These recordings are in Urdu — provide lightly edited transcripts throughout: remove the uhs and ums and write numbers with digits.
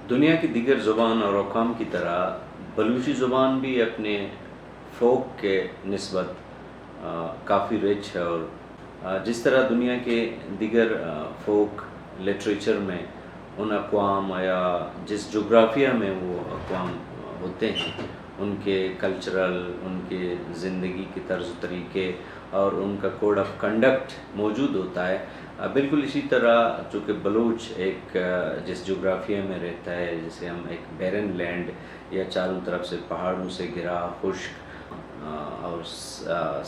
دنیا کی دیگر زبان اور اقوام کی طرح بلوچی زبان بھی اپنے فوک کے نسبت کافی رچ ہے، اور جس طرح دنیا کے دیگر فوک لٹریچر میں ان اقوام یا جس جغرافیہ میں وہ اقوام ہوتے ہیں ان کے کلچرل، ان کے زندگی کے طرز طریقے اور ان کا کوڈ آف کنڈکٹ موجود ہوتا ہے، بالکل اسی طرح چونکہ بلوچ ایک جس جغرافیہ میں رہتا ہے جسے ہم ایک بیرن لینڈ یا چاروں طرف سے پہاڑوں سے گھرا خشک اور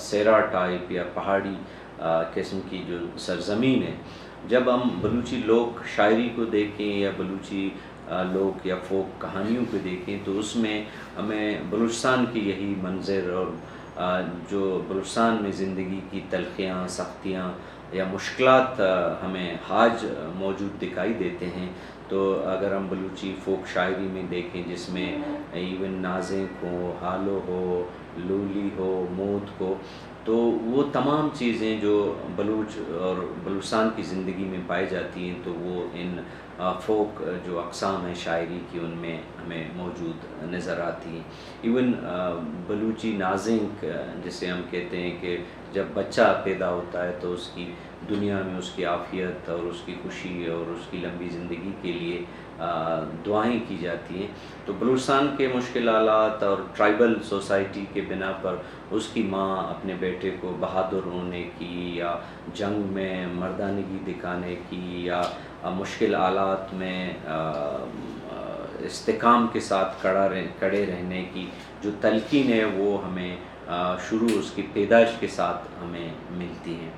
سیرا ٹائپ یا پہاڑی قسم کی جو سرزمین ہے، جب ہم بلوچی لوک شاعری کو دیکھیں یا بلوچی لوک یا فوک کہانیوں کو دیکھیں تو اس میں ہمیں بلوچستان کی یہی منظر اور جو بلوچستان میں زندگی کی تلخیاں، سختیاں یا مشکلات ہمیں حاج موجود دکھائی دیتے ہیں۔ تو اگر ہم بلوچی فوک شاعری میں دیکھیں جس میں ایون نازیں ہو، حالو ہو، لولی ہو، موت ہو، تو وہ تمام چیزیں جو بلوچ اور بلوچستان کی زندگی میں پائی جاتی ہیں تو وہ ان فوک جو اقسام ہیں شاعری کی ان میں ہمیں موجود نظر آتی ہیں۔ ایون بلوچی نازنگ جسے ہم کہتے ہیں کہ جب بچہ پیدا ہوتا ہے تو اس کی دنیا میں اس کی عافیت اور اس کی خوشی اور اس کی لمبی زندگی کے لیے دعائیں کی جاتی ہیں، تو بلوچستان کے مشکل حالات اور ٹرائبل سوسائٹی کے بنا پر اس کی ماں اپنے بیٹے کو بہادر ہونے کی یا جنگ میں مردانگی دکھانے کی یا مشکل حالات میں استحکام کے ساتھ کڑے رہنے کی جو تلقین ہے وہ ہمیں شروع اس کی پیدائش کے ساتھ ہمیں ملتی ہیں۔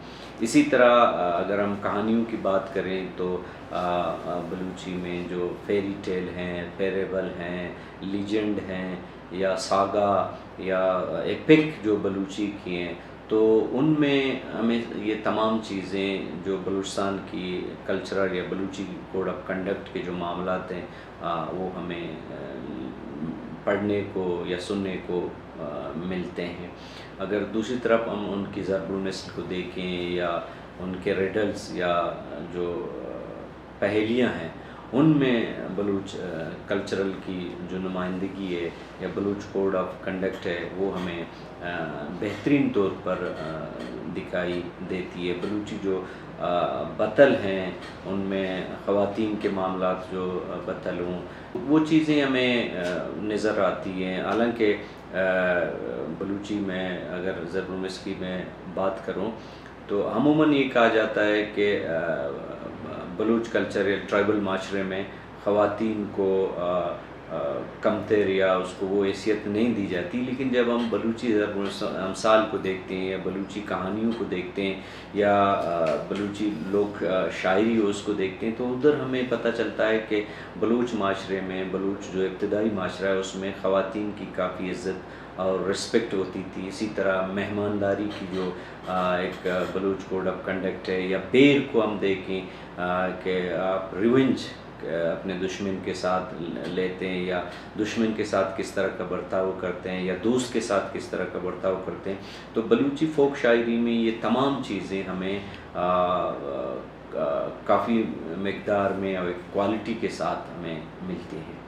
اسی طرح اگر ہم کہانیوں کی بات کریں تو بلوچی میں جو فیری ٹیل ہیں، فیریبل ہیں، لیجنڈ ہیں یا ساگا یا ایپک جو بلوچی کی ہیں، تو ان میں ہمیں یہ تمام چیزیں جو بلوچستان کی کلچرل یا بلوچی کوڈ آف کنڈکٹ کے جو معاملات ہیں وہ ہمیں پڑھنے کو یا سننے کو ملتے ہیں۔ اگر دوسری طرف ہم ان کی ضرب المثل کو دیکھیں یا ان کے ریڈلز یا جو پہیلیاں ہیں ان میں بلوچ کلچرل کی جو نمائندگی ہے یا بلوچ کوڈ آف کنڈکٹ ہے وہ ہمیں بہترین طور پر دکھائی دیتی ہے۔ بلوچی جو بطل ہیں ان میں خواتین کے معاملات جو بطل ہوں وہ چیزیں ہمیں نظر آتی ہیں، حالانکہ بلوچی میں اگر ضرب المثل کی میں بات کروں تو عموماً یہ کہا جاتا ہے کہ بلوچ کلچر یا ٹرائبل معاشرے میں خواتین کو کمتر یا اس کو وہ حیثیت نہیں دی جاتی، لیکن جب ہم بلوچی ضرب امثال کو دیکھتے ہیں یا بلوچی کہانیوں کو دیکھتے ہیں یا بلوچی لوک شاعری اس کو دیکھتے ہیں تو ادھر ہمیں پتہ چلتا ہے کہ بلوچ معاشرے میں، بلوچ جو ابتدائی معاشرہ ہے اس میں خواتین کی کافی عزت اور رسپیکٹ ہوتی تھی۔ اسی طرح مہمانداری کی جو ایک بلوچ کوڈ آف کنڈکٹ ہے، یا بیر کو ہم دیکھیں کہ آپ ریونج اپنے دشمن کے ساتھ لیتے ہیں یا دشمن کے ساتھ کس طرح کا برتاؤ کرتے ہیں یا دوست کے ساتھ کس طرح کا برتاؤ کرتے ہیں، تو بلوچی فوک شاعری میں یہ تمام چیزیں ہمیں کافی مقدار میں اور ایک کوالٹی کے ساتھ ہمیں ملتی ہیں۔